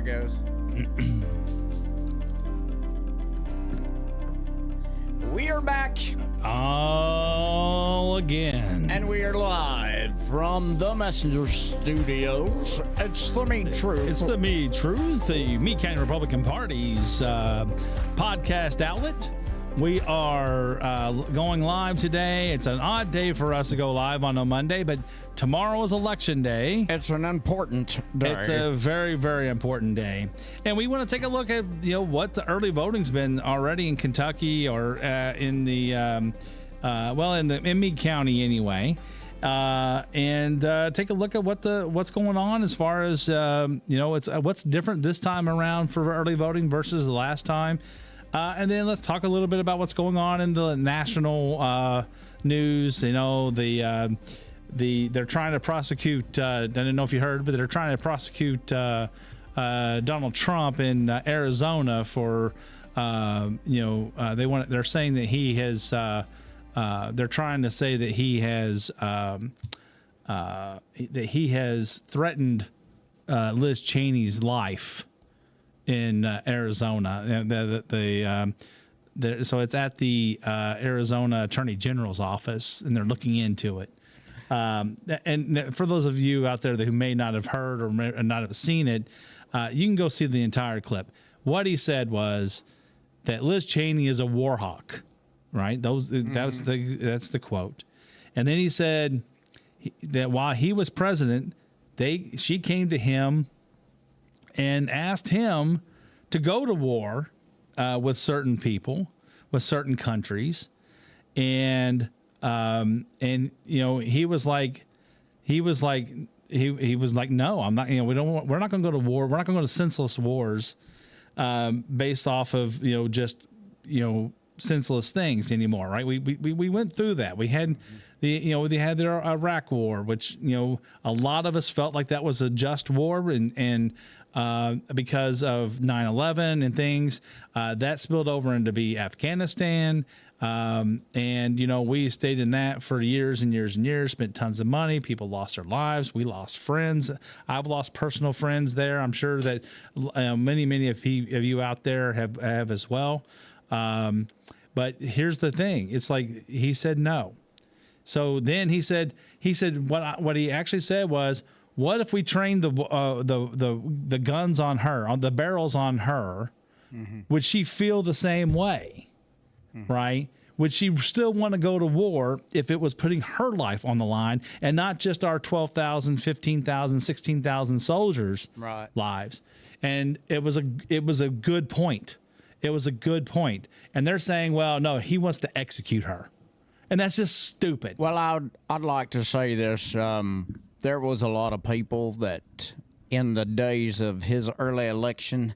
goes. We are back. All again. And we are live from the Messenger Studios. It's the Meade Truth. It's the Meade Truth, the Meade County Republican Party's podcast outlet. We are going live today. It's an odd day for us to go live on a Monday, but tomorrow is Election Day. It's an important day. It's a very, very important day. And we want to take a look at, what the early voting's been already in Kentucky or in the, in Meade County anyway. And take a look at what's going on as far as, it's what's different this time around for early voting versus the last time. And then let's talk a little bit about what's going on in the national news. They're trying to prosecute. I don't know if you heard, but they're trying to prosecute Donald Trump in Arizona for they're saying that he has. They're trying to say that he has threatened Liz Cheney's life in Arizona. So it's at the Arizona Attorney General's office, and they're looking into it. And for those of you out there who may not have heard or may not have seen it, you can go see the entire clip. What he said was that Liz Cheney is a war hawk, right? That's the quote. And then he said that while he was president, she came to him and asked him to go to war with certain people, with certain countries, and he was like, no, I'm not. We're not going to go to war. We're not going to go to senseless wars, based off of senseless things anymore, right? We went through that. We had they had their Iraq war, which a lot of us felt like that was a just war, and because of 9/11 and things that spilled over into be Afghanistan, and we stayed in that for years and years and years. Spent tons of money. People lost their lives. We lost friends. I've lost personal friends there. I'm sure that many of you out there have as well. But here's the thing. It's like he said no. So then he said what he actually said was, what if we trained the guns on her, on the barrels on her? Mm-hmm. Would she feel the same way? Mm-hmm. Right? Would she still want to go to war if it was putting her life on the line and not just our 12,000, 15,000, 16,000 soldiers' lives? And it was a good point. It was a good point. And they're saying, well, no, he wants to execute her. And that's just stupid. Well, I'd like to say this. There was a lot of people that in the days of his early election,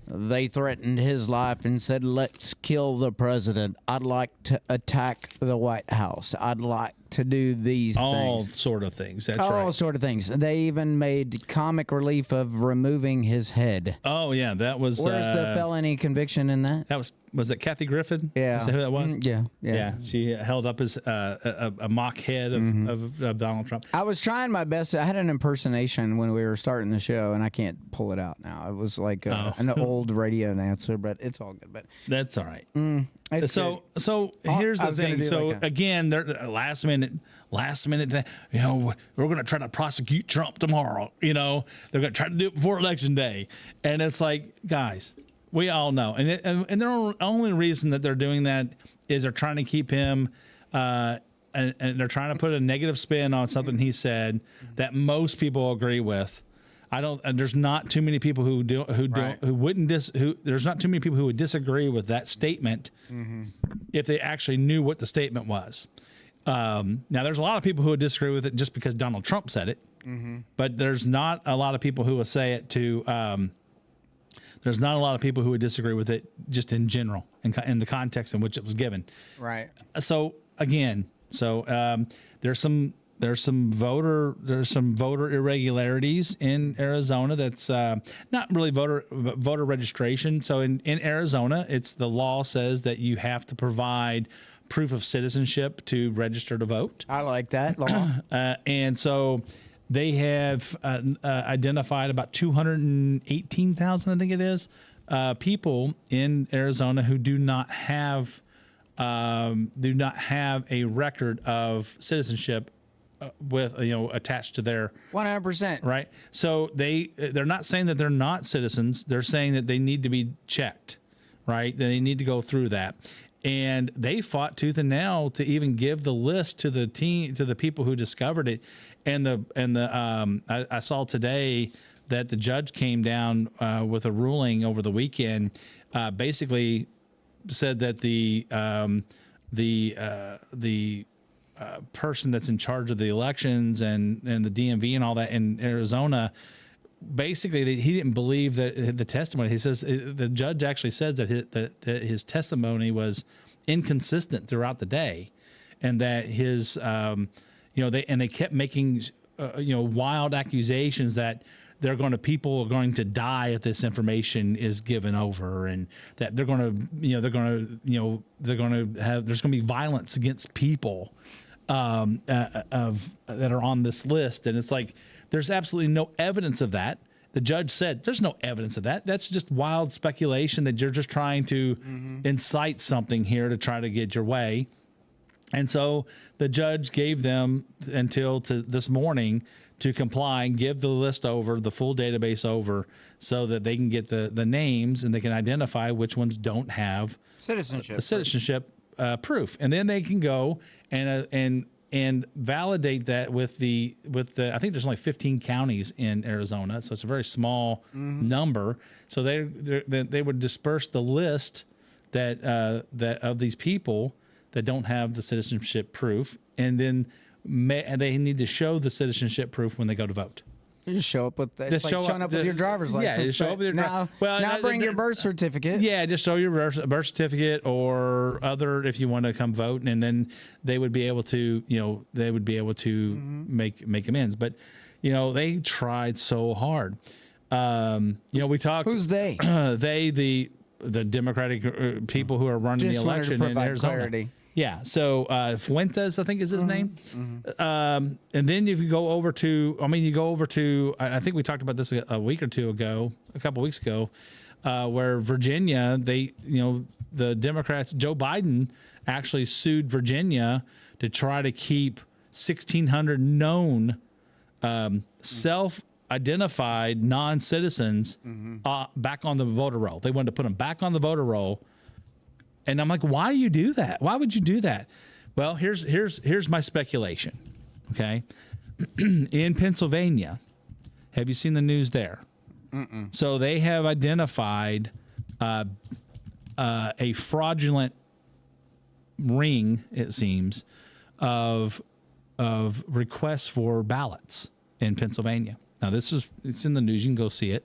they threatened his life and said, let's kill the president. I'd like to attack the White House. I'd like to do these things. All sort of things. That's right. All sort of things. They even made comic relief of removing his head. Oh, yeah. That was... Where's the felony conviction in that? That was it Kathy Griffin? Yeah. Is that who that was? Yeah. She held up his a mock head of Donald Trump. I was trying my best. I had an impersonation when we were starting the show, and I can't pull it out now. It was like an old radio announcer, but it's all good. But that's all right. So good. Here's the thing. So again, they're last minute. We're going to try to prosecute Trump tomorrow. They're going to try to do it before Election Day, and it's like, guys, we all know, and the only reason that they're doing that is they're trying to keep him, and they're trying to put a negative spin on something he said that most people agree with. There's not too many people who there's not too many people who would disagree with that statement if they actually knew what the statement was. Now, there's a lot of people who would disagree with it just because Donald Trump said it, but there's not a lot of people who will say it to. There's not a lot of people who would disagree with it just in general, in the context in which it was given. Right. So again, there's some voter irregularities in Arizona. That's not really voter registration. So in Arizona, the law says that you have to provide proof of citizenship to register to vote. I like that law. And so they have identified about 218,000, I think it is, people in Arizona who do not have a record of citizenship with attached to their 100%. right. So they're not saying that they're not citizens. They're saying that they need to be checked, right? They need to go through that. And they fought tooth and nail to even give the list to the people who discovered it. I saw today that the judge came down with a ruling over the weekend, basically said that the person that's in charge of the elections and the DMV and all that in Arizona, basically he didn't believe that the testimony. He says the judge actually says that his testimony was inconsistent throughout the day, and that his they kept making wild accusations that people are going to die if this information is given over, and that there's going to be violence against people that are on this list. And it's like, there's absolutely no evidence of that. The judge said there's no evidence of that. That's just wild speculation that you're just trying to incite something here to try to get your way. And so the judge gave them until this morning to comply and give the list over, the full database over, so that they can get the names and they can identify which ones don't have citizenship proof. And then they can go and validate that with the I think there's only 15 counties in Arizona, so it's a very small number. So they would disperse the list that of these people that don't have the citizenship proof, and then they need to show the citizenship proof when they go to vote. You just show up with showing up with your driver's license. Yeah, just show up with your now bring your birth certificate. Yeah, just show your birth certificate or other if you want to come vote, and then they would be able to make amends. But they tried so hard. We talked. Who's they? The Democratic people who are running the election in Arizona. Clarity. Yeah, so Fuentes, I think is his name. And then if you go over to, I think we talked about this a couple weeks ago, where Virginia, the Democrats, Joe Biden actually sued Virginia to try to keep 1,600 known self-identified non-citizens back on the voter roll. They wanted to put them back on the voter roll. And I'm like, why do you do that? Why would you do that? Well, here's my speculation. Okay. In Pennsylvania, have you seen the news there? So they have identified a fraudulent ring, it seems, of requests for ballots in Pennsylvania. Now it's in the news. You can go see it.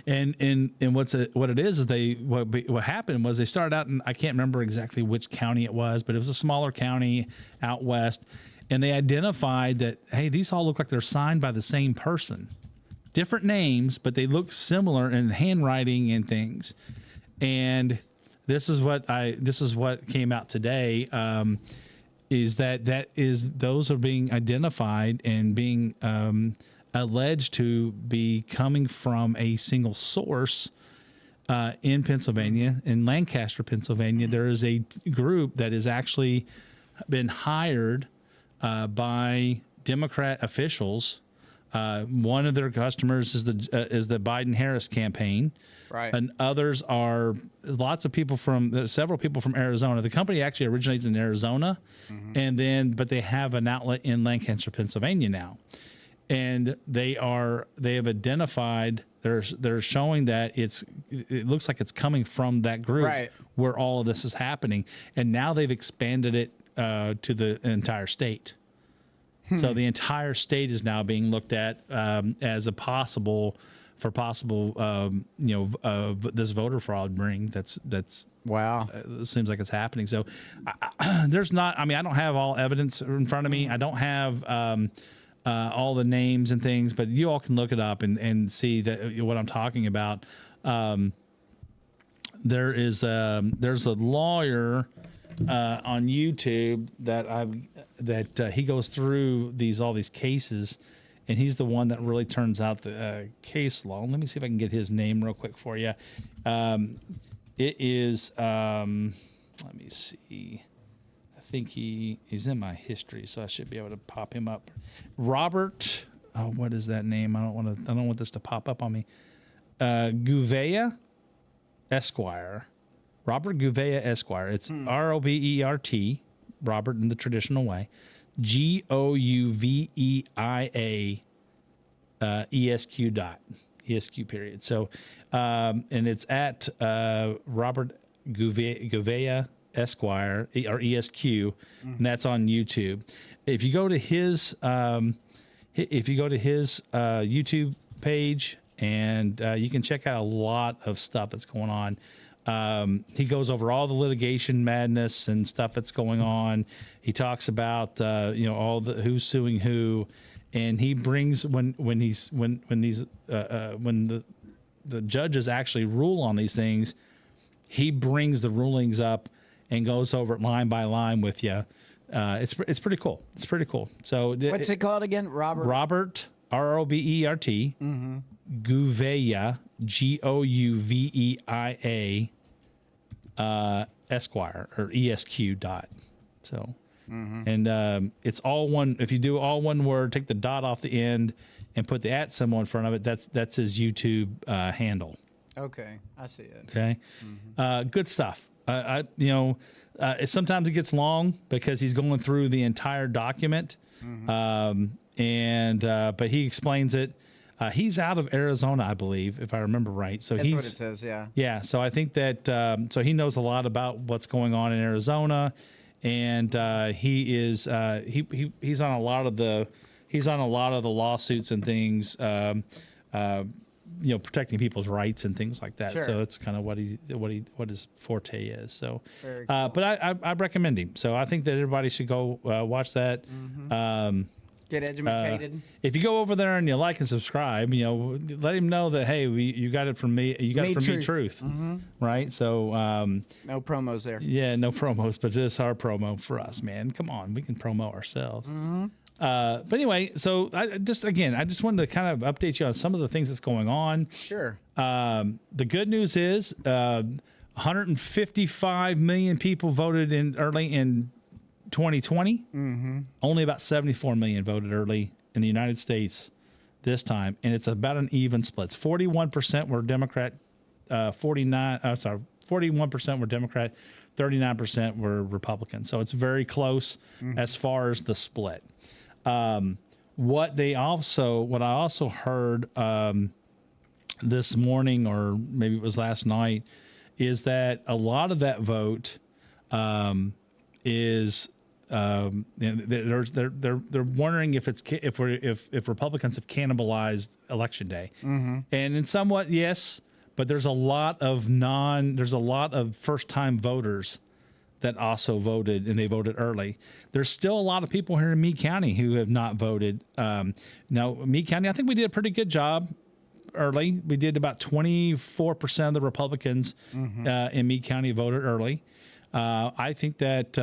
And what it is what happened was they started out, and I can't remember exactly which county it was, but it was a smaller county out west, and they identified that, hey, these all look like they're signed by the same person, different names, but they look similar in handwriting and things. And this is what came out today, is those are being identified and being alleged to be coming from a single source in Pennsylvania. In Lancaster, Pennsylvania, there is a group that has actually been hired by Democrat officials. One of their customers is the Biden-Harris campaign, right? And others are several people from Arizona. The company actually originates in Arizona, but they have an outlet in Lancaster, Pennsylvania now. And they have identified, they're showing that it looks like it's coming from that group, right, where all of this is happening. And now they've expanded it to the entire state. So the entire state is now being looked at as a possible this voter fraud ring. That's wow. It seems like it's happening. So I don't have all evidence in front of me. I don't have all the names and things, but you all can look it up and see that what I'm talking about. There's a lawyer on YouTube that he goes through all these cases, and he's the one that really turns out the case law. Let me see if I can get his name real quick for you. It is let me see. I think he's in my history, so I should be able to pop him up. Robert, what is that name? I don't want this to pop up on me. Gouveia Esquire. Robert Gouveia Esquire. It's Robert, Robert in the traditional way. Gouveia ESQ period. So, and it's at Robert Gouveia Esquire or ESQ, and that's on YouTube. If you go to his YouTube page, and you can check out a lot of stuff that's going on. He goes over all the litigation madness and stuff that's going on. He talks about all the who's suing who, and he brings when the judges actually rule on these things, he brings the rulings up and goes over it line by line with you. It's pretty cool. It's pretty cool. So what's it called again? Robert Robert Gouveia Gouveia Esquire or ESQ dot. So, and it's all one. If you do all one word, take the dot off the end and put the @ symbol in front of it. That's his YouTube handle. Okay, I see it. Okay, good stuff. Sometimes it gets long because he's going through the entire document, but he explains it. He's out of Arizona, I believe, if I remember right. So that's what it says, yeah. Yeah, so I think that so he knows a lot about what's going on in Arizona, and he is he's on a lot of the lawsuits and things, protecting people's rights and things like that. Sure. So that's kind of what his forte is. So, Very cool. but I recommend him. So I think that everybody should go watch that. Get educated. If you go over there and you like and subscribe, let him know that, hey, you got it from me. You got it from Me Truth, right? So no promos there. Yeah, no promos, but this is our promo for us, man. Come on, we can promo ourselves. But anyway, so I just wanted to kind of update you on some of the things that's going on. Sure. The good news is 155 million people voted early in 2020. Only about 74 million voted early in the United States this time, and it's about an even split. 41% were Democrat, 41% were Democrat, 39% were Republican. So it's very close as far as the split. What I also heard this morning, or maybe it was last night, is that a lot of that vote is they're wondering if Republicans have cannibalized Election Day, and in somewhat yes, but there's a lot of first time voters that also voted, and they voted early. There's still a lot of people here in Meade County who have not voted. Now, Meade County, I think we did a pretty good job early. We did about 24% of the Republicans in Meade County voted early. I think that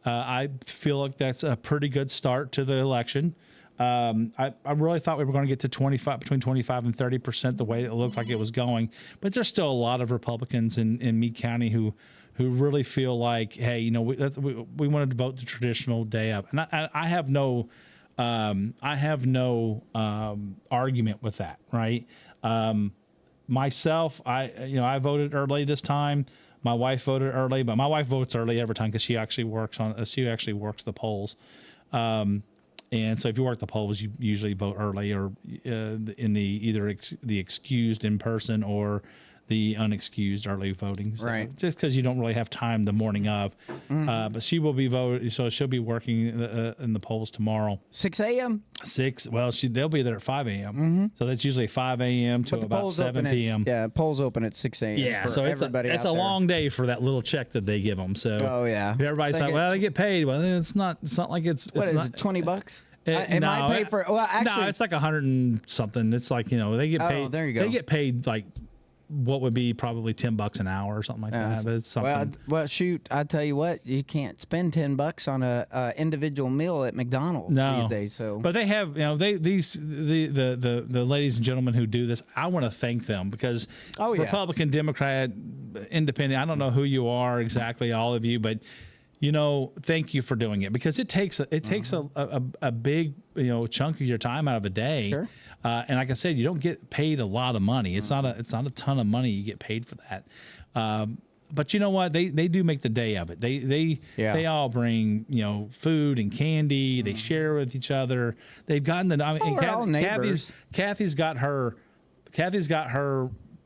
I feel like that's a pretty good start to the election. I really thought we were going to get to between 25 and 30% the way it looked like it was going, but there's still a lot of Republicans in Meade County who really feel like, hey, we wanted to vote the traditional day up, and I have no argument with that, right? Myself, I voted early this time. My wife voted early, but my wife votes early every time because she actually works the polls. And so if you work the polls, you usually vote early or in the excused in person or the unexcused early voting. So right. Just because you don't really have time the morning of. But she will be voting, so she'll be working in the polls tomorrow. 6 a.m.? 6. Well, they'll be there at 5 a.m. So that's usually 5 a.m. to about 7 p.m. Polls open at 6 a.m. Yeah, so it's a long day for that little check that they give them. So everybody's like, well, they get paid. Well, it's not like it's what is it, $20? It might pay for. Well, actually, no, it's like 100 and something. It's like they get paid. Oh, there you go. They get paid like what would be probably $10 an hour or something like that. But it's something. Well, shoot, I tell you what, you can't spend $10 on a individual meal at McDonald's these days. So, but they have, the ladies and gentlemen who do this, I want to thank them because Republican, Democrat, Independent, I don't know who you are exactly, all of you, but thank you for doing it because it takes a big chunk of your time out of a day. Sure. And like I said, you don't get paid a lot of money. It's not a ton of money you get paid for that. But you know what? They do make the day of it. They all bring food and candy. They share with each other. They've gotten we're all neighbors. Kathy's got her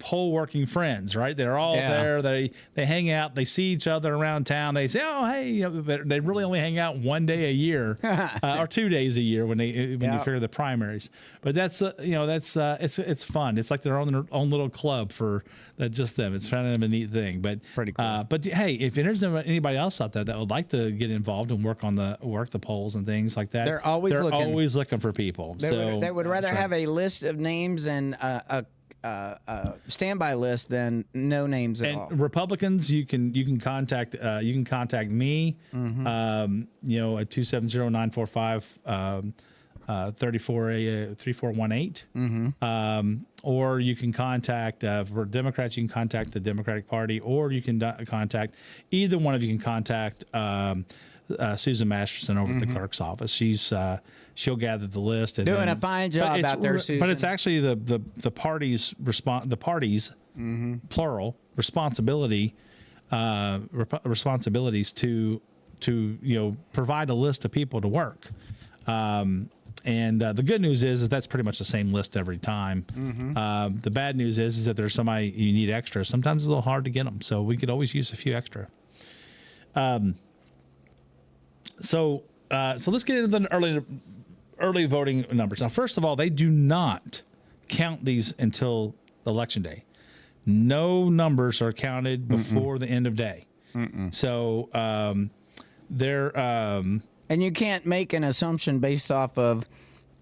poll working friends, right? They're all there. They hang out. They see each other around town. They say, "Oh, hey," they really only hang out one day a year or 2 days a year when you figure the primaries. But that's it's fun. It's like their own little club for just them. It's kind of a neat thing. But pretty cool. But hey, if there's anybody else out there that would like to get involved and work the polls and things like that, they're always looking for people. They would rather have a list of names and a standby list than no names at all. Republicans, you can contact me, at 270-945-3418. Or you can contact for Democrats, you can contact the Democratic Party, or you can contact either one of you can contact Susan Masterson over at the clerk's office. She'll gather the list and doing a fine job out there, Susan. But it's actually the parties plural responsibilities to provide a list of people to work. And the good news is that's pretty much the same list every time. The bad news is that there's somebody you need extra. Sometimes it's a little hard to get them, so we could always use a few extra. So let's get into the early voting numbers. Now, first of all, they do not count these until election day. No numbers are counted before the end of day. So they're and you can't make an assumption based off of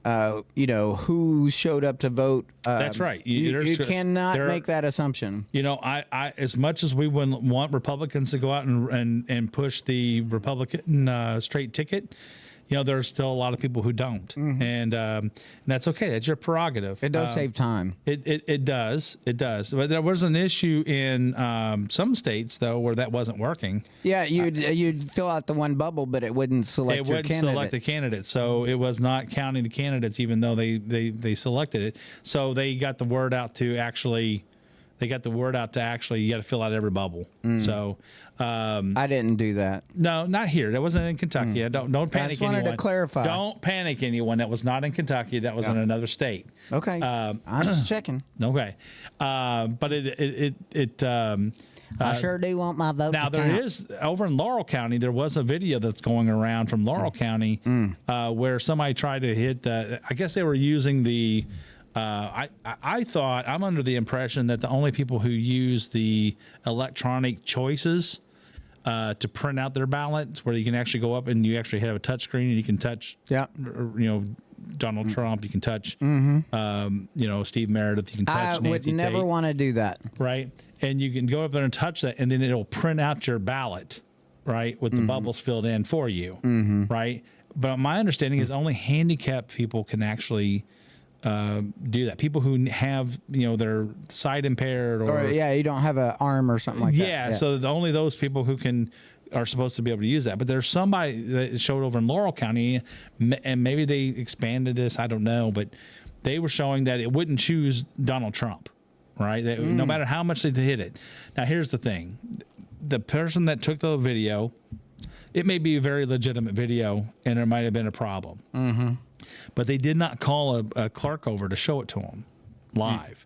who showed up to vote. That's right. You cannot make that assumption. I as much as we would want Republicans to go out and push the Republican straight ticket, there's still a lot of people who don't, and that's okay. That's your prerogative. It does save time. It does. But there was an issue in some states though where that wasn't working. Yeah, you'd fill out the one bubble, but it wouldn't select your candidate. It wouldn't select the candidate, so it was not counting the candidates, even though they selected it. So they got the word out to actually. You got to fill out every bubble. So I didn't do that. No, not here. That wasn't in Kentucky. Don't panic anyone. I just wanted to clarify. Don't panic anyone. That was not in Kentucky. That was in another state. Okay. I'm just checking. Okay. But it I sure do want my vote. Now there is over in Laurel County. There was a video that's going around from Laurel County where somebody tried to hit the. I guess they were using the. I thought I'm under the impression that the only people who use the electronic choices to print out their ballots, where you can actually go up and you actually have a touch screen and you can touch, Donald Trump, you can touch, Steve Meredith, you can touch Nancy Tate. I would never want to do that. Right. And you can go up there and touch that, and then it'll print out your ballot, right, with the bubbles filled in for you, right? But my understanding is only handicapped people can actually do that. People who have, their sight impaired or you don't have an arm or something like that. Yeah. So only those people who are supposed to be able to use that. But there's somebody that showed over in Laurel County, and maybe they expanded this, I don't know, but they were showing that it wouldn't choose Donald Trump, right? That no matter how much they hit it. Now, here's the thing. The person that took the video, it may be a very legitimate video, and there might have been a problem. But they did not call a clerk over to show it to them live.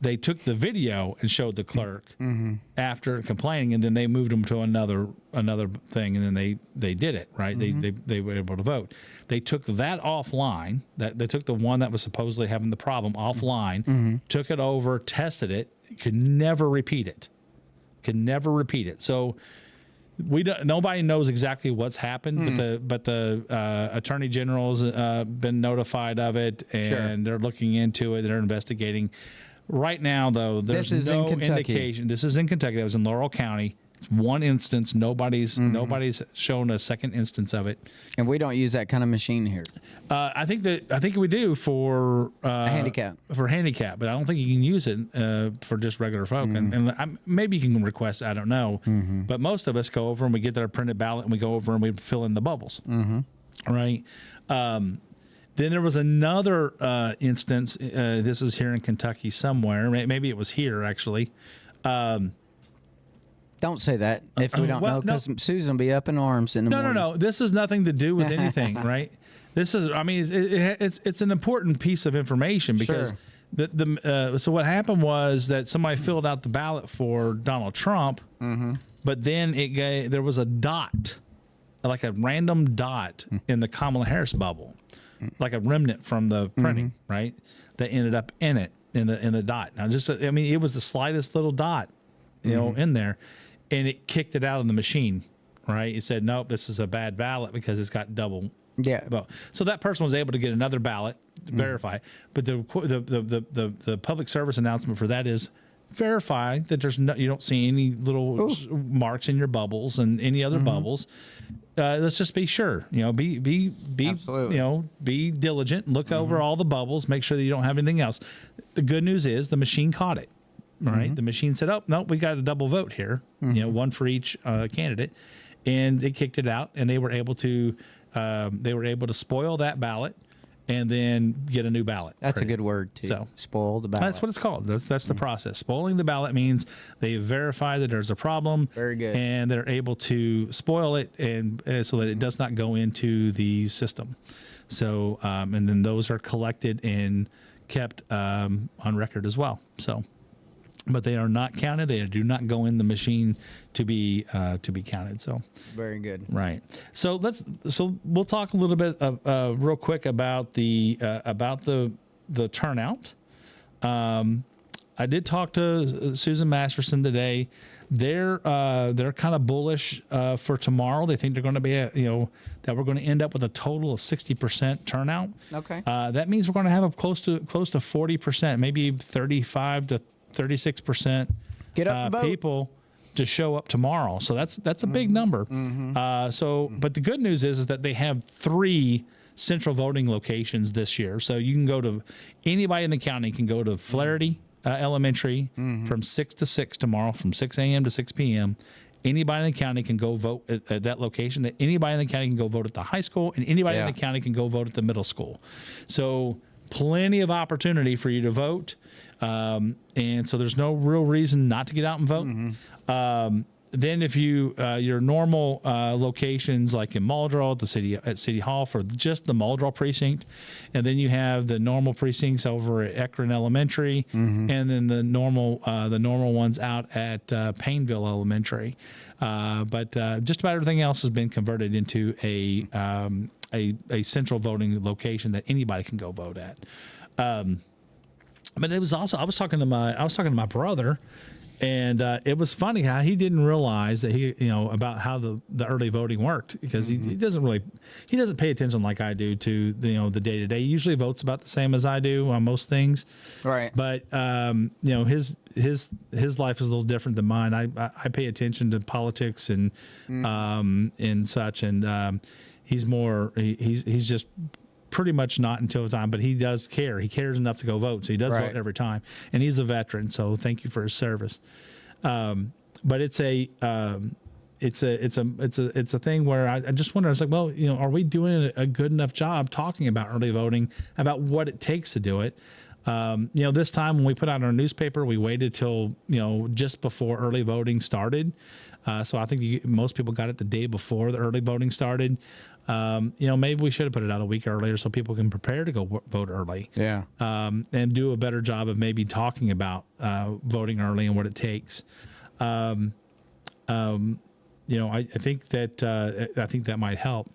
They took the video and showed the clerk after complaining, and then they moved them to another thing, and then they did it, right? They were able to vote. They took that offline. They took the one that was supposedly having the problem offline, took it over, tested it, could never repeat it. So nobody knows exactly what's happened, but the Attorney General's been notified of it, and they're looking into it. They're investigating. Right now, though, there's This is in no Kentucky. indication. This is in Kentucky. That was in Laurel County. It's one instance. Nobody's shown a second instance of it. And we don't use that kind of machine here. I think we do for handicap. For handicap, but I don't think you can use it for just regular folk. And maybe you can request. I don't know. But most of us go over and we get their printed ballot and we go over and we fill in the bubbles. Right. Then there was another instance. This is here in Kentucky somewhere. Maybe it was here actually. Don't say that if we don't know, because Susan will be up in arms in the morning. No. This has nothing to do with anything, right? This is, I mean, it's an important piece of information because so what happened was that somebody filled out the ballot for Donald Trump, but then there was a dot, like a random dot in the Kamala Harris bubble, like a remnant from the printing, right? That ended up in it in the dot. Now, I mean, it was the slightest little dot, in there. And it kicked it out of the machine, right? It said, nope, this is a bad ballot because it's got double. Yeah. Vote. So that person was able to get another ballot to verify. But the public service announcement for that is verify that you don't see any little marks in your bubbles and any other bubbles. Let's just be sure, be Absolutely. Be diligent, look over all the bubbles, make sure that you don't have anything else. The good news is the machine caught it. Right, the machine said, "Oh no, we got a double vote here. One for each candidate," and it kicked it out. And they were able to spoil that ballot, and then get a new ballot. That's a good word too. So spoil the ballot. that's what it's called. That's the process. Spoiling the ballot means they verify that there's a problem. Very good. And they're able to spoil it, and so that it does not go into the system. So and then those are collected and kept on record as well. So. But they are not counted. They do not go in the machine to be counted. So very good. Right. So we'll talk a little bit real quick about the turnout. I did talk to Susan Masterson today. They're kind of bullish for tomorrow. They think they're going to be that we're going to end up with a total of 60% turnout. Okay. That means we're going to have close to 40%, maybe 35 to 36% people to show up tomorrow. So that's a big number. But the good news is that they have 3 central voting locations this year. So you can go to, anybody in the county can go to Flaherty Elementary from 6 to 6 tomorrow, from 6 a.m. to 6 p.m. Anybody in the county can go vote at that location. That anybody in the county can go vote at the high school, and anybody in the county can go vote at the middle school. So plenty of opportunity for you to vote. And so there's no real reason not to get out and vote. Then if your normal locations like in Muldrow at City Hall for just the Muldrow precinct, and then you have the normal precincts over at Ekron Elementary, and then the normal ones out at Painville Elementary. But just about everything else has been converted into a central voting location that anybody can go vote at. But it was also I was talking to my brother, and it was funny how he didn't realize that about how the early voting worked, because he doesn't pay attention like I do to the day to day. He usually votes about the same as I do on most things. Right. But his life is a little different than mine. I pay attention to politics and such, and he's just pretty much not until time, but he does care. He cares enough to go vote, so he does vote every time. And he's a veteran, so thank you for his service. But it's a thing where I just wonder. I was like, well, are we doing a good enough job talking about early voting, about what it takes to do it? This time when we put out our newspaper, we waited till just before early voting started. So I think most people got it the day before the early voting started. Maybe we should have put it out a week earlier so people can prepare to go vote early. Yeah. And do a better job of maybe talking about voting early and what it takes. I think that might help,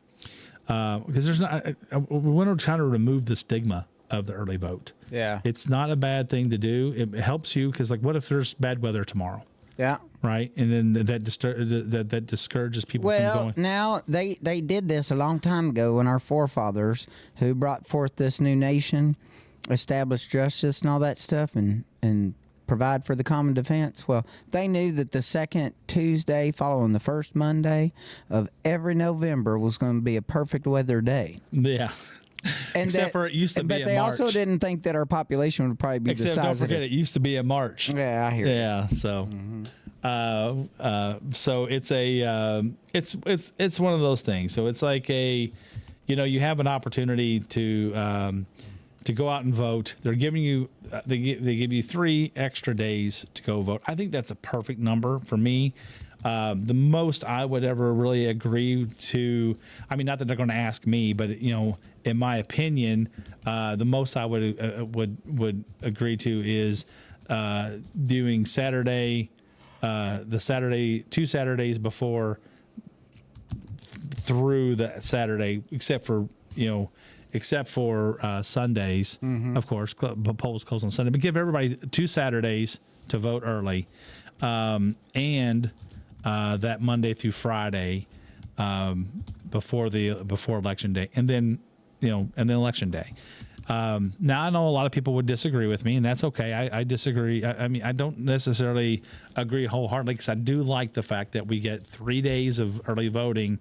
because there's not. We want to try to remove the stigma of the early vote. Yeah. It's not a bad thing to do. It helps you, because what if there's bad weather tomorrow? Yeah. Right. And then that discourages people from going. Well, now they did this a long time ago when our forefathers who brought forth this new nation, establish justice and all that stuff, and provide for the common defense. Well, they knew that the second Tuesday following the first Monday of every November was going to be a perfect weather day. Yeah. And Except for it used to be but in they March. also didn't think that our population would probably be the Except size don't of forget, this. it used to be in March. Yeah, I hear you. Yeah. So, so it's a it's one of those things. So it's like you have an opportunity to go out and vote. They're giving you they give you 3 extra days to go vote. I think that's a perfect number for me. The most I would ever really agree to, I mean, not that they're going to ask me, but in my opinion, the most I would agree to is doing Saturday, 2 Saturdays before through the Saturday, except for Sundays, of course. Polls close on Sunday, but give everybody 2 Saturdays to vote early, and that Monday through Friday before election day, and then election day. Now I know a lot of people would disagree with me, and that's okay. I disagree. I mean, I don't necessarily agree wholeheartedly, because I do like the fact that we get 3 days of early voting,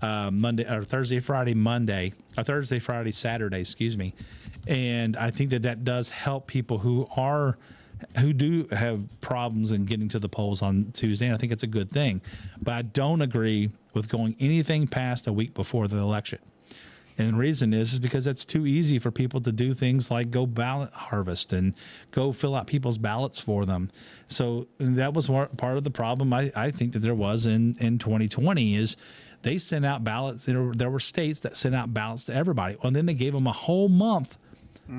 Monday or Thursday, Friday, Monday, or Thursday, Friday, Saturday, excuse me. And I think that does help people who do have problems in getting to the polls on Tuesday, and I think it's a good thing. But I don't agree with going anything past a week before the election. And the reason is because it's too easy for people to do things like go ballot harvest and go fill out people's ballots for them. So that was part of the problem I think that there was in 2020 is they sent out ballots. There were states that sent out ballots to everybody. And then they gave them a whole month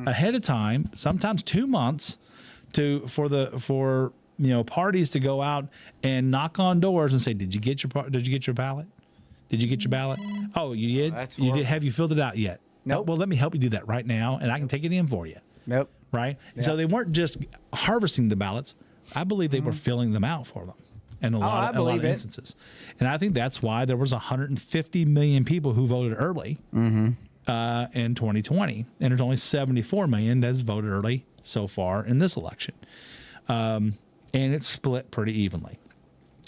ahead of time, sometimes 2 months, for parties to go out and knock on doors and say, did you get your ballot? Did you get your ballot? Oh, you did? That's you did. horrible. Have you filled it out yet? Nope. Well, let me help you do that right now, and I can take it in for you. Nope. Right? And so they weren't just harvesting the ballots. I believe they were filling them out for them in a lot of instances. And I think that's why there was 150 million people who voted early in 2020. And there's only 74 million that's voted early so far in this election. And it's split pretty evenly,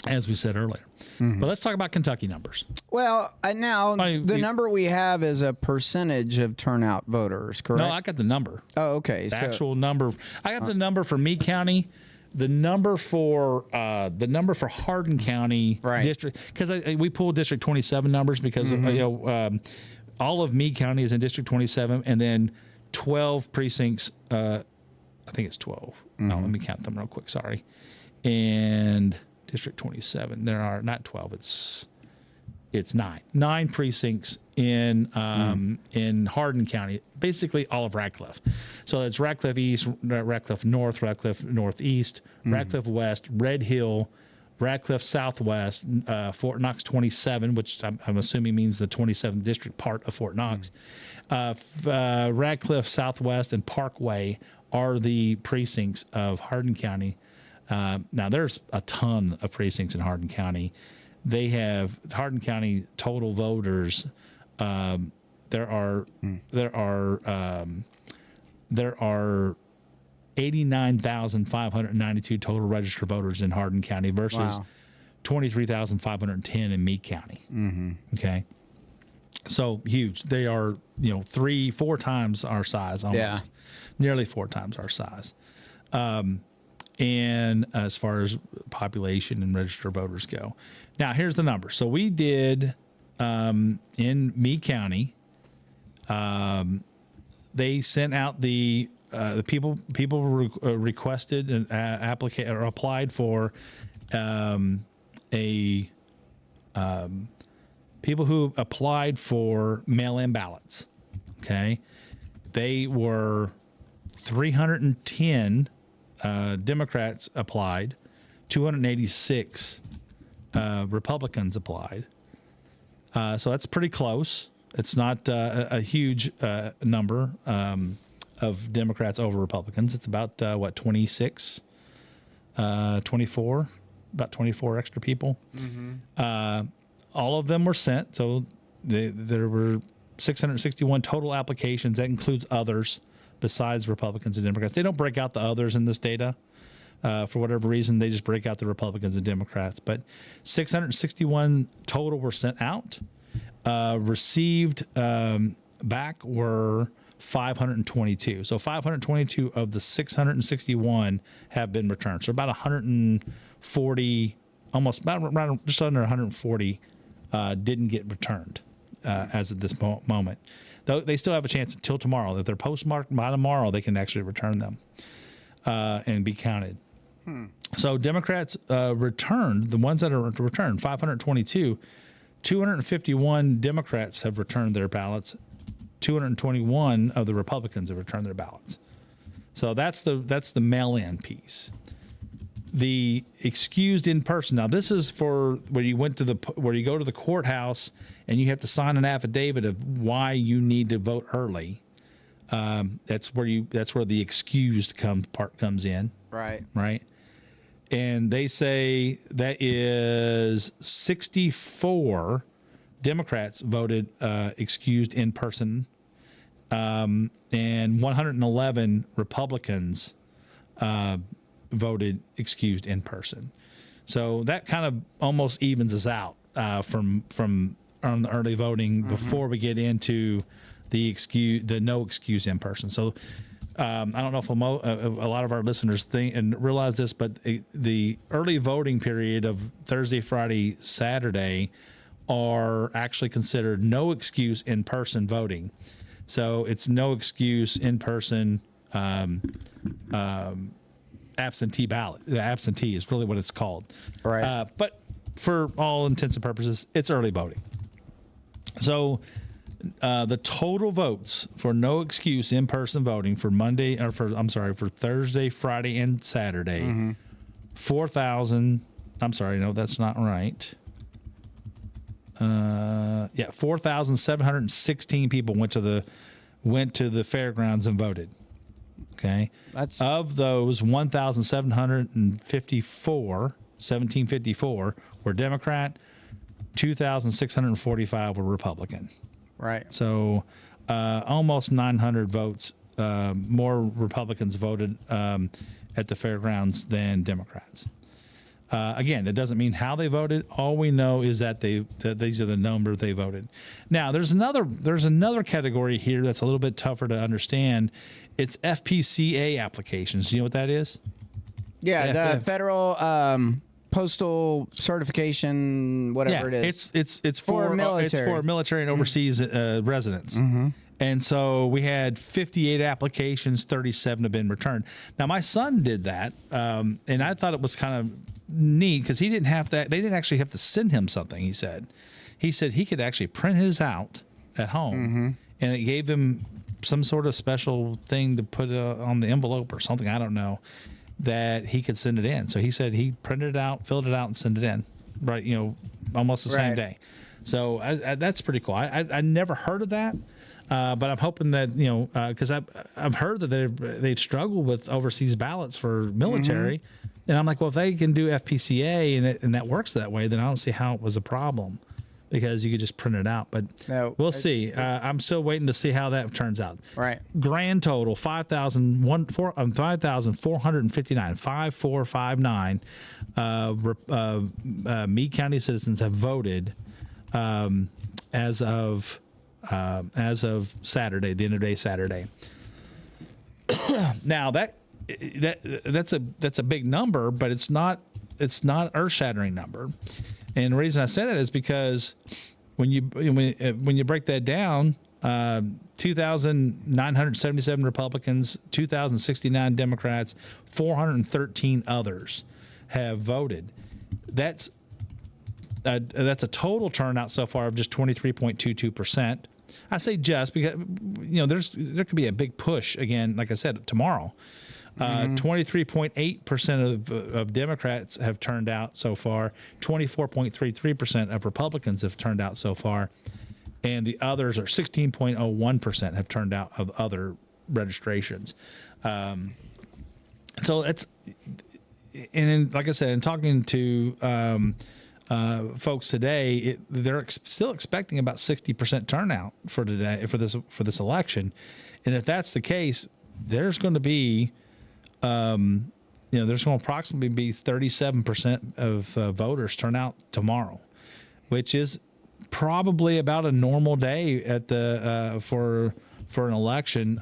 as we said earlier. But let's talk about Kentucky numbers. Well, now the number we have is a percentage of turnout voters, correct? No, I got the number. Oh, okay. The actual number. I got the number for Meade County, the number for Hardin County district, because we pulled District 27 numbers because all of Meade County is in District 27, and then 12 precincts. I think it's 12. No, let me count them real quick. Sorry, and District 27. There are not 12. It's 9. 9 precincts in Hardin County, basically all of Radcliffe. So it's Radcliffe East, Radcliffe North, Radcliffe Northeast, Radcliffe West, Red Hill, Radcliffe Southwest, Fort Knox 27, which I'm assuming means the 27th district part of Fort Knox. Radcliffe Southwest and Parkway are the precincts of Hardin County. Now there's a ton of precincts in Hardin County. They have Hardin County total voters. There are 89,592 total registered voters in Hardin County versus 23,510 in Meade County. Okay, so huge. They are 3-4 times our size, almost nearly 4 times our size. And as far as population and registered voters go. Now, here's the number. So we did in Meade County, they sent out the people requested and applied for people who applied for mail-in ballots. Okay, they were 310. Democrats applied, 286 Republicans applied. So that's pretty close. It's not a huge number of Democrats over Republicans. It's about 24, about 24 extra people. All of them were sent. So there were 661 total applications. That includes others, besides Republicans and Democrats. They don't break out the others in this data. For whatever reason, they just break out the Republicans and Democrats. But 661 total were sent out. Received back were 522. So 522 of the 661 have been returned. So about 140, almost about just under 140 didn't get returned as of this moment. Though they still have a chance until tomorrow. If they're postmarked by tomorrow, they can actually return them and be counted. So Democrats returned, the ones that are returned, 522. 251 Democrats have returned their ballots. 221 of the Republicans have returned their ballots. So that's the mail-in piece. The excused in person. Now this is for where you go to the courthouse and you have to sign an affidavit of why you need to vote early. That's where the excused part comes in. Right. And they say that is 64 Democrats voted excused in person, and 111 Republicans voted excused in person. So that kind of almost evens us out from on the early voting before we get into the no excuse in person. So I don't know if a lot of our listeners think and realize this, but the early voting period of Thursday, Friday, Saturday are actually considered no excuse in person voting. So it's no excuse in person absentee ballot. The absentee is really what it's called. Right. But for all intents and purposes, it's early voting. So the total votes for no excuse in-person voting for Thursday, Friday, and Saturday, 4,000. I'm sorry, no, that's not right. 4,716 people went to the fairgrounds and voted. Okay. Of those, 1,754 were Democrat, 2,645 were Republican. Right. So almost 900 votes, more Republicans voted at the fairgrounds than Democrats. Again, that doesn't mean how they voted. All we know is that these are the number they voted. Now, there's another category here that's a little bit tougher to understand. It's FPCA applications. Do you know what that is? Yeah, the federal postal certification, whatever it is. It's for military. It's for military and overseas residents. And so we had 58 applications, 37 have been returned. Now my son did that, and I thought it was kind of neat because he didn't have to. They didn't actually have to send him something. He said he could actually print his out at home, and it gave him some sort of special thing to put on the envelope or something. I don't know. That he could send it in. So he said he printed it out, filled it out, and sent it in, right? Almost the same day. So that's pretty cool. I never heard of that, but I'm hoping that because I've heard that they've struggled with overseas ballots for military, and I'm like, well, if they can do FPCA and that works that way, then I don't see how it was a problem. Because you could just print it out, but we'll see. I'm still waiting to see how that turns out. Right. Grand total 5,459, 5,459 Meade County citizens have voted as of Saturday, the end of day Saturday. Now that's a big number, but it's not an earth-shattering number. And the reason I say that is because when you break that down, 2,977 Republicans, 2,069 Democrats, 413 others have voted. That's a total turnout so far of just 23.22%. I say just because there could be a big push again, like I said, tomorrow. 23.8% of Democrats have turned out so far. 24.33% of Republicans have turned out so far. And the others are 16.01% have turned out of other registrations. So it's, and then, like I said, in talking to folks today, they're still expecting about 60% turnout for today, for this election. And if that's the case, there's going to be, there's going to approximately be 37% of voters turn out tomorrow, which is probably about a normal day at the for an election.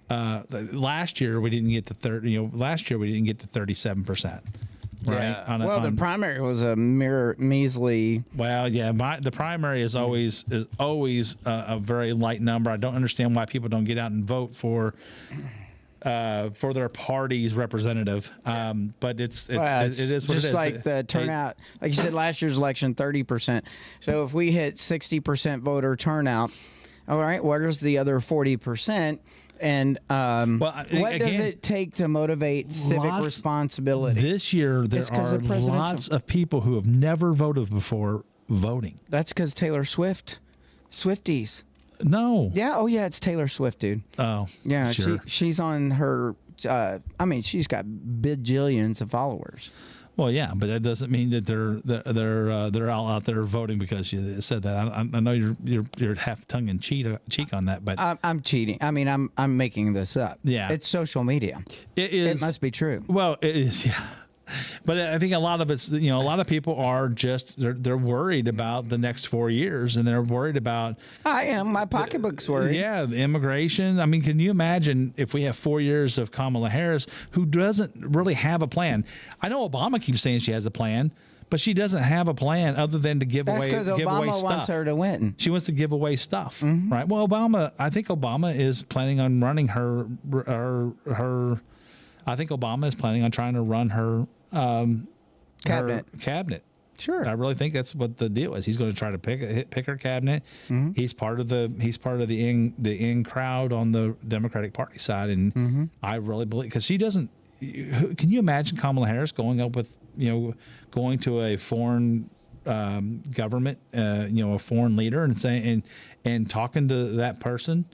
Last year we didn't get to 37%. Right. Yeah. The primary was a measly. Well, yeah. The primary is always a very light number. I don't understand why people don't get out and vote for their party's representative. But it is what it is. Just like the turnout, like you said, last year's election, 30%. So if we hit 60% voter turnout, all right, where's the other 40%? And what does it take to motivate civic responsibility? This year, there are lots of people who have never voted before voting. That's because Taylor Swift, Swifties. No. Yeah. Oh, yeah. It's Taylor Swift, dude. Oh, yeah. Sure. She's on her. She's got bajillions of followers. Well, yeah, but that doesn't mean that they're all out there voting because you said that. I know you're half tongue in cheek on that, but I'm cheating. I mean, I'm making this up. Yeah, it's social media. It is. It must be true. Well, it is. Yeah. But I think a lot of it's, a lot of people are just, they're worried about the next 4 years, and they're worried about. I am. My pocketbook's worried. Yeah, the immigration. I mean, can you imagine if we have 4 years of Kamala Harris, who doesn't really have a plan? I know Obama keeps saying she has a plan, but she doesn't have a plan other than to give away stuff. That's because Obama wants her to win. She wants to give away stuff, right? Well, I think Obama is planning on running her. I think Obama is planning on trying to run her cabinet. Sure. I really think that's what the deal is. He's going to try to pick her cabinet. He's part of the in crowd on the Democratic Party side, and I really believe, because she doesn't. Can you imagine Kamala Harris going up with going to a foreign government, a foreign leader, and saying and talking to that person?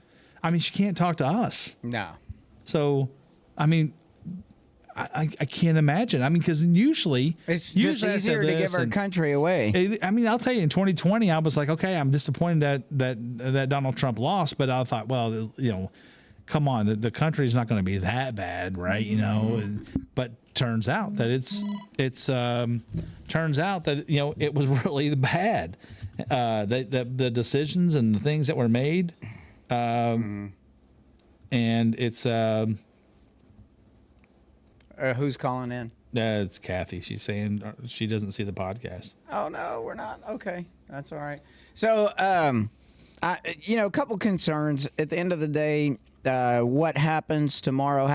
I mean, she can't talk to us. No. So, I mean, I can't imagine. I mean, because usually it's just easier to give our country away. I mean, I'll tell you, in 2020, I was like, okay, I'm disappointed that Donald Trump lost, but I thought, well, come on, the country's not going to be that bad, right? But turns out that it was really bad. The decisions and the things that were made, and it's. Who's calling in? It's Kathy. She's saying she doesn't see the podcast. Oh, no, we're not. Okay. That's all right. So, a couple concerns. At the end of the day, what happens tomorrow,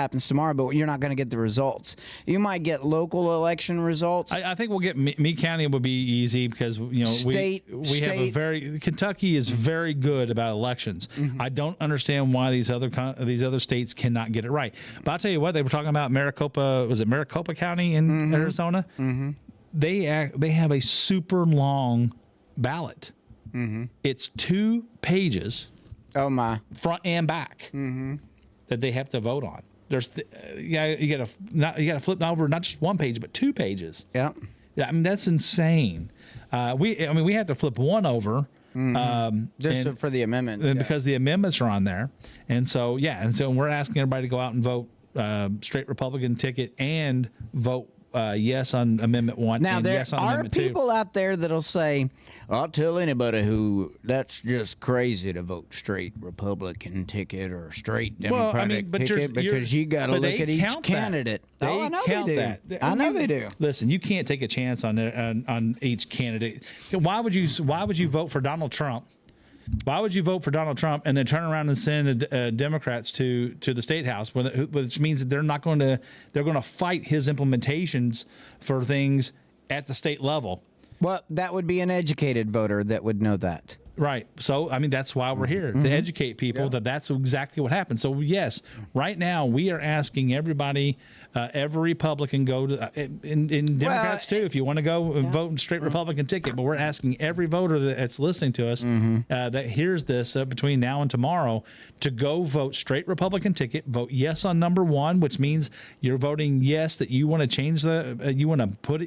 but you're not going to get the results. You might get local election results. I think we'll get Meade County will be easy because we have Kentucky is very good about elections. I don't understand why these other states cannot get it right. But I'll tell you what, they were talking about Maricopa. Was it Maricopa County in Arizona? They have a super long ballot. It's 2 pages. Oh my! Front and back that they have to vote on. There's you got to flip over not just 1 page but 2 pages. Yeah. I mean, that's insane. We have to flip one over for the amendments because the amendments are on there, and so we're asking everybody to go out and vote straight Republican ticket and vote yes on Amendment 1 and yes on Amendment 2. There are people out there that'll say, I'll tell anybody who that's just crazy to vote straight Republican ticket or straight Democratic ticket because you got to look at each candidate. I know they do. I know they do. Listen, you can't take a chance on each candidate. Why would you vote for Donald Trump? Why would you vote for Donald Trump and then turn around and send Democrats to the state house, which means that they're going to fight his implementations for things at the state level? Well, that would be an educated voter that would know that. Right. So, I mean, that's why we're here, to educate people that that's exactly what happened. So, yes, right now we are asking everybody, every Republican go to, and Democrats too, if you want to go and vote straight Republican ticket, but we're asking every voter that's listening to us that hears this between now and tomorrow to go vote straight Republican ticket, vote yes on number 1, which means you're voting yes that you want to change you want to put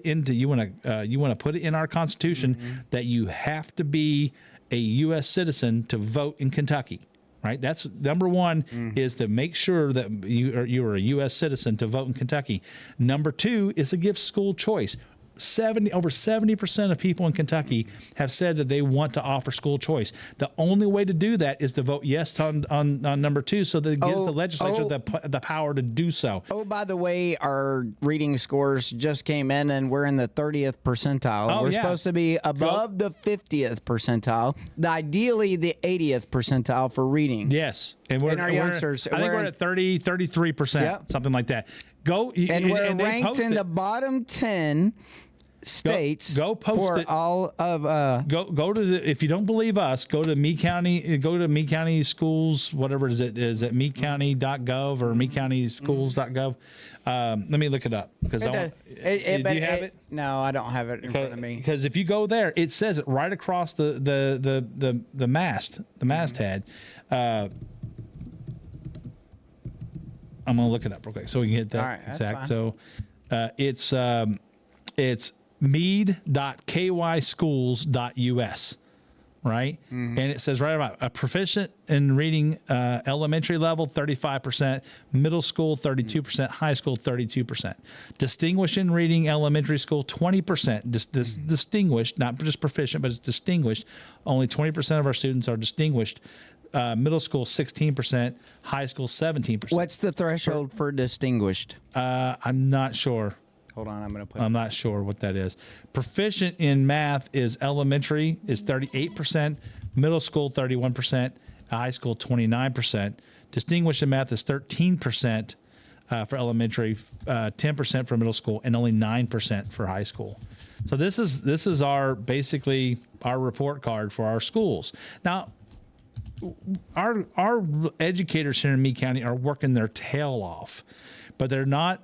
it in our Constitution that you have to be a U.S. citizen to vote in Kentucky. right? That's number one, is to make sure that you are a U.S. citizen to vote in Kentucky. Number two is to give school choice. Over 70% of people in Kentucky have said that they want to offer school choice. The only way to do that is to vote yes on number two, so that it gives the legislature the power to do so. Oh, by the way, our reading scores just came in, and we're in the 30th percentile. We're supposed to be above the 50th percentile, ideally the 80th percentile for reading. Yes. And our youngsters, I think we're at 33%, something like that. And we're ranked in the bottom 10 states. Go post for it. All of go to the, if you don't believe us, go to Meade County. Go to Meade County Schools, whatever it is at meadecounty.gov or meadecountyschools.gov. Let me look it up because do you have it? No, I don't have it in front of me. Because if you go there, it says it right across the masthead. I'm going to look it up real quick so we can get that exact. So it's meade.kyschools.us, right? And it says right about a proficient in reading elementary level, 35%, middle school, 32%, high school, 32%. Distinguished in reading elementary school, 20%. Distinguished, not just proficient, but it's distinguished. Only 20% of our students are distinguished. Middle school 16%, high school 17%. What's the threshold for distinguished? I'm not sure. Hold on, I'm not sure what that is. Proficient in math is elementary is 38%, middle school 31%, high school 29%. Distinguished in math is 13% for elementary, 10% for middle school, and only 9% for high school. So this is basically our report card for our schools. Now, our educators here in Meade County are working their tail off, but they're being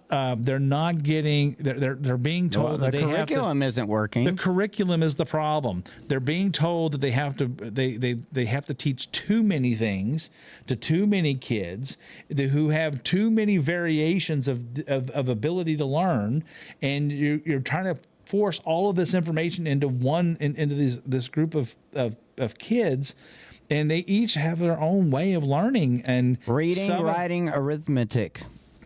told that the curriculum isn't working. The curriculum is the problem. They're being told that they have to teach too many things to too many kids who have too many variations of ability to learn, and you're trying to force all of this information into this group of kids. And they each have their own way of learning and reading, writing, arithmetic.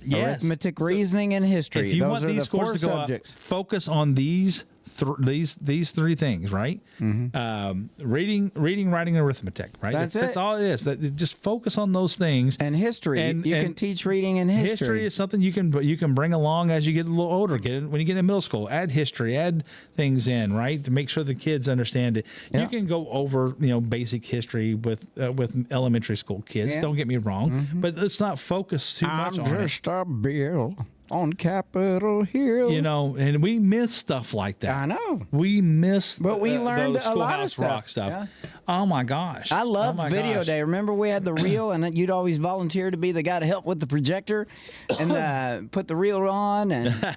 Yes. Arithmetic, reasoning, and history. If you Those want are these the scores to go subjects. up, focus on these three things, right? Reading, writing, arithmetic, right? That's all it is. Just focus on those things. And history. You can teach reading and history. History is something you can bring along as you get a little older. When you get in middle school, add history, add things in, right, to make sure the kids understand it. Yeah. You can go over basic history with elementary school kids. Yeah. Don't get me wrong, but let's not focus too much on it. I'm just a bill on Capitol Hill. And we miss stuff like that. I know. We miss but we learned those a lot of rock stuff. Yeah. Oh my gosh. I loved video day. Remember we had the reel and you'd always volunteer to be the guy to help with the projector and put the reel on, and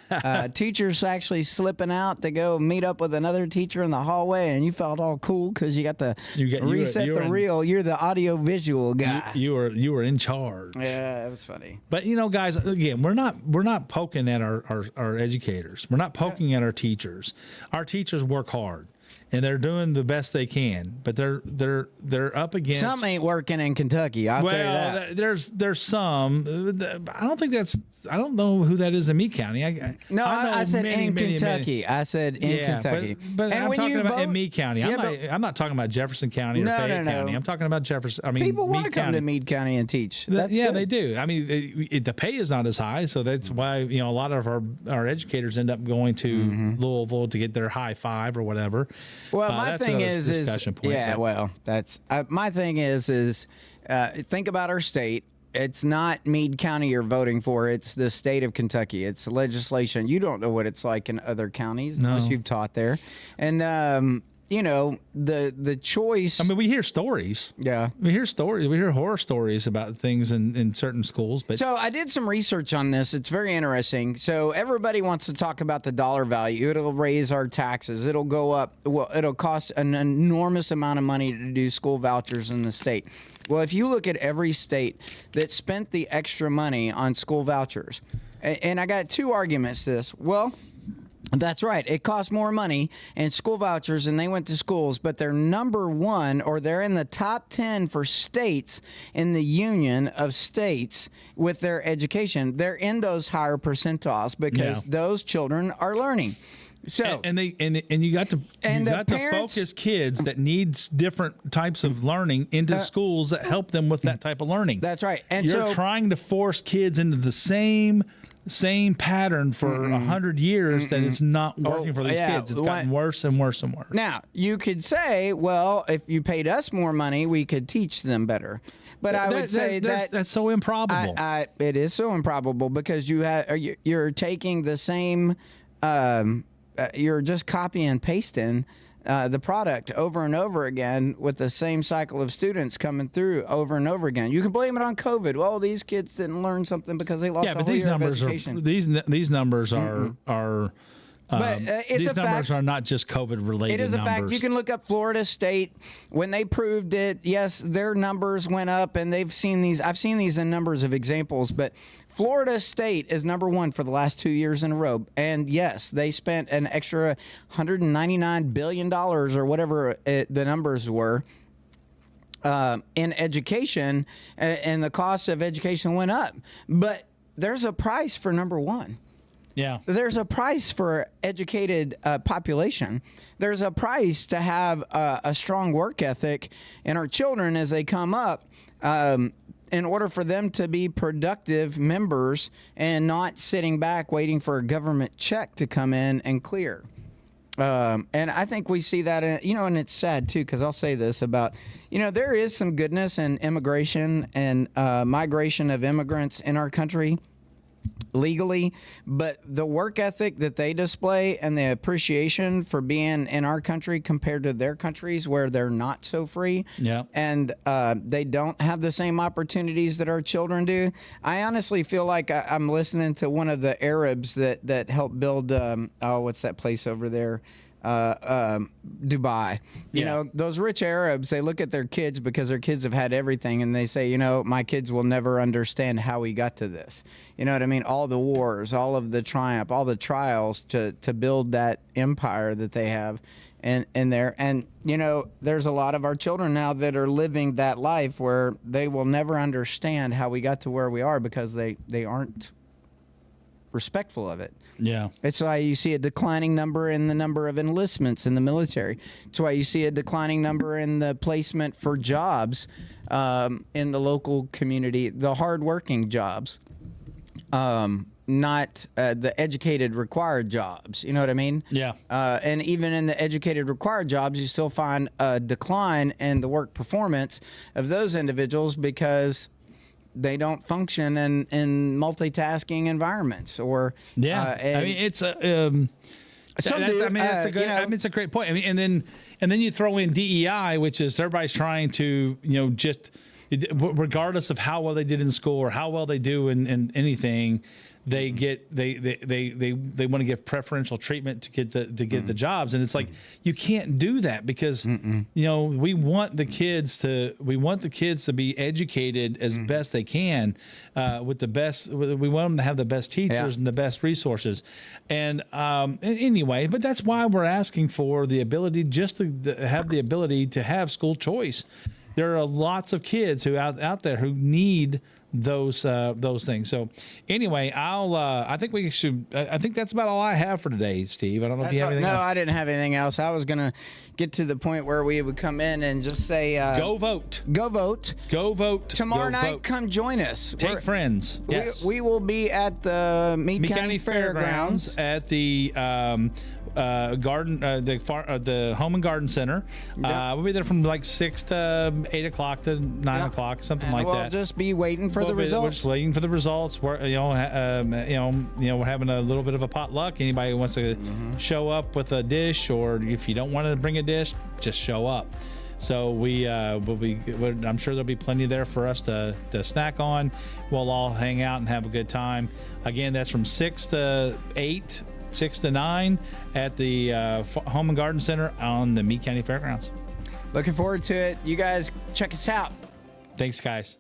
teachers actually slipping out to go meet up with another teacher in the hallway, and you felt all cool because you got to reset the reel. You're the audio visual guy. You were in charge. Yeah, it was funny. But guys, again, we're not poking at our educators. We're not poking at our teachers. Our teachers work hard. And they're doing the best they can, but they're up against. Some ain't working in Kentucky. I'll tell you that. There's some. I don't know who that is in Meade County. I said in Kentucky. I said in Kentucky. But I'm talking about in Meade County. I'm not talking about Jefferson County or Fayette County. I'm talking about Jefferson. People want to come to Meade County and teach. They do. I mean, the pay is not as high, so that's why a lot of our educators end up going to Louisville to get their high five or whatever. Well, my thing is discussion point. Yeah, well, that's my thing is think about our state. It's not Meade County you're voting for. It's the state of Kentucky. It's legislation. You don't know what it's like in other counties unless you've taught there. And, the choice. I mean, we hear stories. Yeah. We hear stories. We hear horror stories about things in certain schools. But so I did some research on this. It's very interesting. So everybody wants to talk about the dollar value. It'll raise our taxes. It'll go up. Well, it'll cost an enormous amount of money to do school vouchers in the state. Well, if you look at every state that spent the extra money on school vouchers, and I got two arguments to this. Well, That's right. It costs more money in school vouchers, and they went to schools, but they're number one, or they're in the top 10 for states in the Union of States with their education. They're in those higher percentiles because those children are learning. So and you got to focus kids that needs different types of learning into schools that help them with that type of learning. That's right. And you're trying to force kids into the same pattern for 100 years that is not working for these kids. It's gotten worse and worse and worse. Now, you could say, well, if you paid us more money, we could teach them better. But I would say that's so improbable. It is so improbable because you're taking the same, you're just copy and pasting the product over and over again with the same cycle of students coming through over and over again. You can blame it on COVID. Well, these kids didn't learn something because they lost a whole year of education. These numbers are But these numbers are not just COVID related. It is a fact. You can look up Florida State when they proved it. Yes, their numbers went up, and they've seen these. I've seen these in numbers of examples, but Florida State is number one for the last 2 years in a row. And yes, they spent an extra $199 billion or whatever the numbers were in education, and the cost of education went up. But there's a price for number one. Yeah. There's a price for educated population. There's a price to have a strong work ethic in our children as they come up in order for them to be productive members and not sitting back waiting for a government check to come in and clear. And I think we see that, and it's sad too, because I'll say this about, there is some goodness in immigration and migration of immigrants in our country legally, but the work ethic that they display and the appreciation for being in our country compared to their countries where they're not so free, and they don't have the same opportunities that our children do. I honestly feel like I'm listening to one of the Arabs that helped build what's that place over there, Dubai. You know, those rich Arabs, they look at their kids because their kids have had everything, and they say, my kids will never understand how we got to this. You know what I mean? All the wars, all of the triumph, all the trials to build that empire that they have in there. And, there's a lot of our children now that are living that life where they will never understand how we got to where we are because they aren't respectful of it. Yeah. It's why you see a declining number in the number of enlistments in the military. It's why you see a declining number in the placement for jobs in the local community, the hardworking jobs, not the educated required jobs. You know what I mean? Yeah. And even in the educated required jobs, you still find a decline in the work performance of those individuals because they don't function in multitasking environments, or I mean, it's a. That's a good. It's a great point. I mean, and then you throw in DEI, which is everybody's trying to just regardless of how well they did in school or how well they do in anything, they want to give preferential treatment to get the jobs, and it's like you can't do that because we want the kids to be educated as best they can with the best. We want them to have the best teachers and the best resources, and anyway, but that's why we're asking for the ability just to have the ability to have school choice. There are lots of kids who out there who need those things. So anyway, I think we should. I think that's about all I have for today, Steve. I don't know if you have anything else. No, I didn't have anything else. I was gonna get to the point where we would come in and just say, "Go vote, go vote, go vote." Tomorrow night, come join us. Take friends. Yes, we will be at the Meade County Fairgrounds at the garden, the Home and Garden Center. We'll be there from like 6 to 8 o'clock to 9 o'clock, something like that. We'll just be waiting for the results. We're just waiting for the results. We're we're having a little bit of a potluck. Anybody who wants to show up with a dish, or if you don't want to bring a dish, just show up. So I'm sure there'll be plenty there for us to snack on. We'll all hang out and have a good time. Again, that's from 6 to 8. 6 to 9 at the Home and Garden Center on the Meade County Fairgrounds. Looking forward to it. You guys check us out. Thanks, guys.